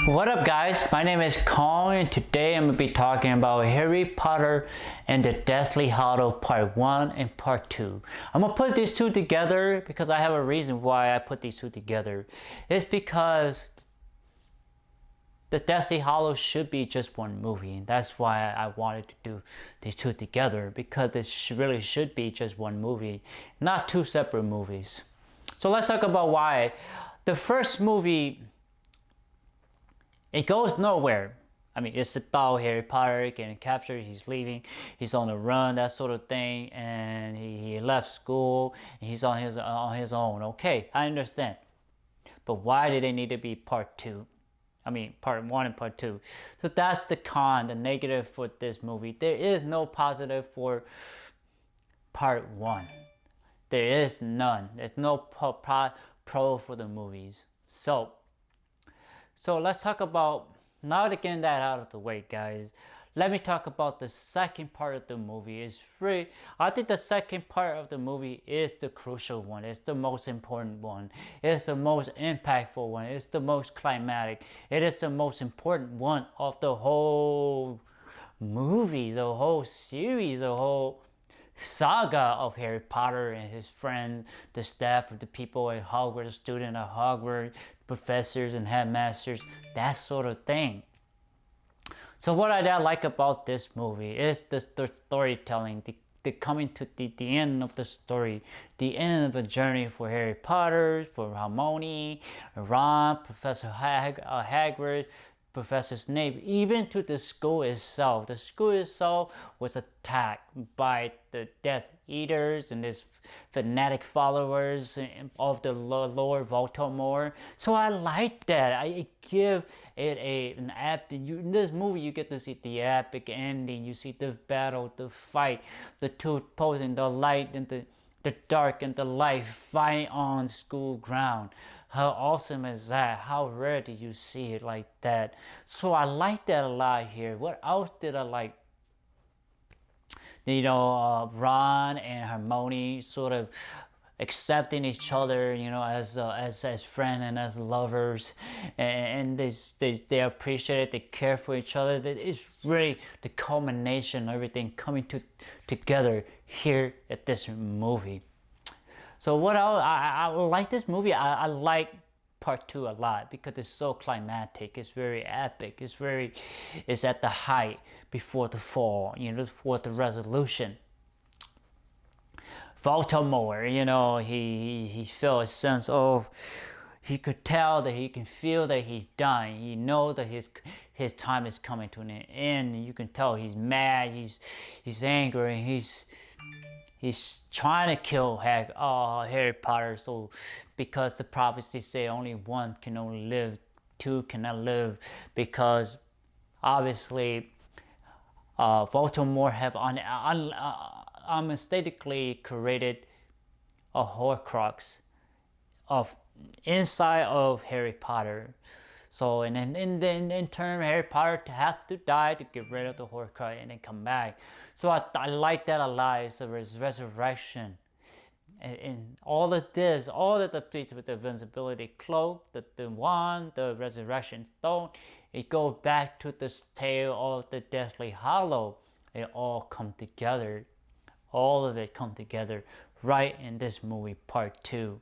What up guys, my name is Kong and today I'm going to be talking about Harry Potter and the Deathly Hallow Part 1 and Part 2. I'm going to put these two together because I have a reason why I put these two together. It's because the Deathly Hallow should be just one movie, and that's why I wanted to do these two together, because this really should be just one movie, not two separate movies. So let's talk about why. The first movie, it goes nowhere. I mean, it's about Harry Potter getting captured, he's leaving, he's on the run, that sort of thing, and he left school, and he's on his own. Okay, I understand. But why did it need to be part 2? I mean, part 1 and part 2. So that's the con, the negative for this movie. There is no positive for part 1. There is none. There's no pro for the movies. So let's talk about, now to get that out of the way guys, let me talk about the second part of the movie. I think the second part of the movie is the crucial one. It's the most important one. It's the most impactful one. It's the most climatic. It is the most important one of the whole movie, the whole series, the whole saga of Harry Potter and his friends, the staff of the people at Hogwarts, the student at Hogwarts, professors and headmasters, that sort of thing. So what I like about this movie is the storytelling, the coming to the end of the story, the end of a journey for Harry Potter, for Hermione, Ron, Professor Hagrid, Professor Snape, even to the school itself. The school itself was attacked by the Death Eaters and his fanatic followers of the Lord Voldemort. So I like that. I give it an epic. In this movie, you get to see the epic ending. You see the battle, the fight, the two opposing, the light and the dark and the light fight on school ground. How awesome is that? How rare do you see it like that? So I like that a lot here. What else did I like? Ron and Hermione sort of accepting each other, as friends and as lovers, and they appreciate it, they care for each other. It's really the culmination of everything coming together here at this movie. So what else? I like this movie. I like part 2 a lot because it's so climatic. It's very epic. It's at the height before the fall. Before the resolution. Voldemort, he felt a sense of, he could tell that he can feel that he's dying. He knows that his time is coming to an end. You can tell he's mad. He's angry. He's trying to kill Harry Potter, so because the prophecies say only one can only live, two cannot live, because obviously Voldemort have unmistakably created a Horcrux of inside of Harry Potter. So in turn, Harry Potter has to die to get rid of the Horcrux and then come back. So I like that a lot. It's a resurrection. And all of this, all of the pieces with the invincibility cloak, the wand, the resurrection stone, it goes back to this tale of the Deathly Hallow. It all come together. All of it come together right in this movie, part 2.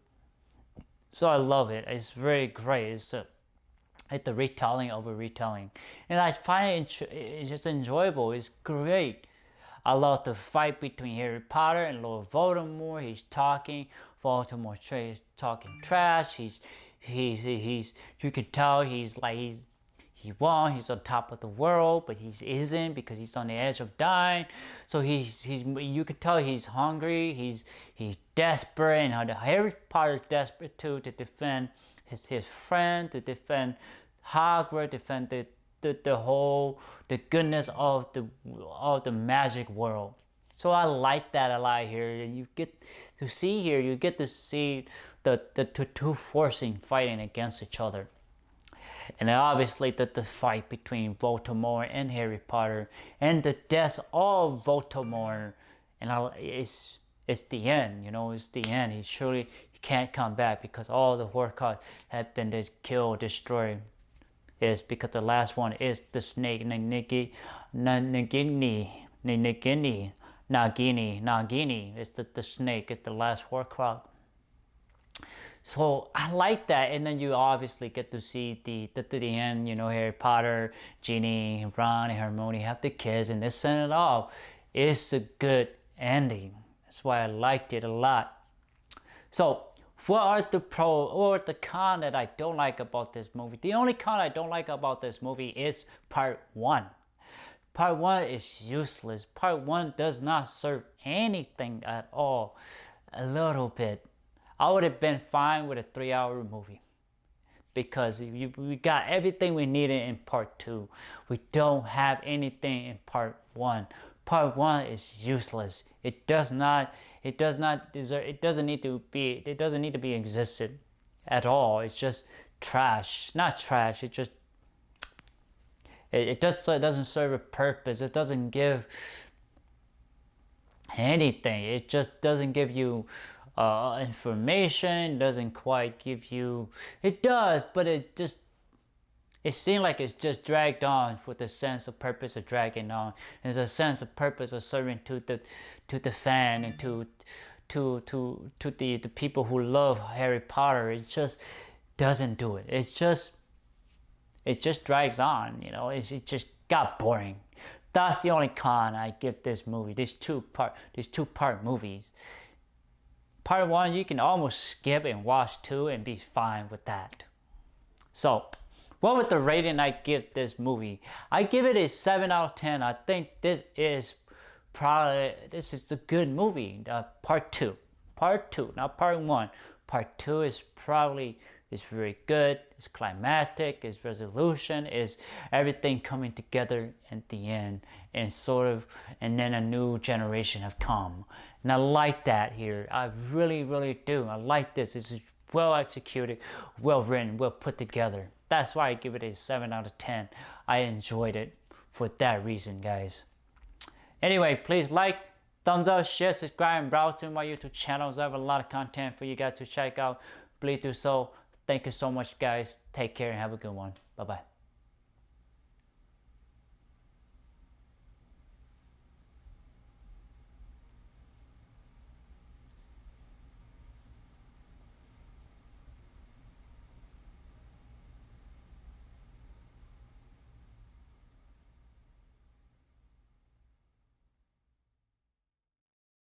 So I love it. It's very great. It's the retelling over retelling, and I find it's just enjoyable. It's great. I love the fight between Harry Potter and Lord Voldemort. He's talking, Voldemort is talking trash. He's you can tell he won. He's on top of the world, but he isn't, because he's on the edge of dying. So you can tell he's hungry. He's desperate, and Harry Potter is desperate too, to defend his friend, to defend Hogwarts, defend the goodness of the magic world. So I like that a lot here. You get to see the two forcing fighting against each other. And obviously the fight between Voldemort and Harry Potter, and the death of Voldemort, and it's the end. It's the end. He can't come back because all the Horcrux have been killed, destroyed. is because the last one is the snake Nagini is the snake, is the last Horcrux. So I like that, and then you obviously get to see the end, you know, Harry Potter, Ginny, Ron, and Hermione have the kids, and they send it off. It's a good ending. That's why I liked it a lot. So what are the pro or the con that I don't like about this movie? The only con I don't like about this movie is part one. Part one is useless. Part one does not serve anything at all. A little bit. I would have been fine with a 3-hour movie because we got everything we needed in part two. We don't have anything in part one. Part one is useless. It doesn't need to be existed at all. It's just trash. Not trash. It doesn't serve a purpose. It doesn't give anything. It just doesn't give you information. Doesn't quite give you. It does, but it seemed like it's just dragged on with the sense of purpose of dragging on. There's a sense of purpose of serving to the fan and to the people who love Harry Potter. It just doesn't do it. It just drags on, you know. It just got boring. That's the only con I give this movie. These two part movies. Part one you can almost skip and watch two and be fine with that. So, what was the rating I give this movie? I give it a 7 out of 10. I think this is a good movie. Part two, not part one. Part two is very good. It's climactic. It's resolution. Is everything coming together at the end, and then a new generation have come, and I like that here. I really do. I like this. It's well executed, well written, well put together. That's why I give it a 7 out of 10. I enjoyed it for that reason, guys. Anyway, please like, thumbs up, share, subscribe, and browse to my YouTube channels. I have a lot of content for you guys to check out. Please do so. Thank you so much, guys. Take care and have a good one. Bye-bye.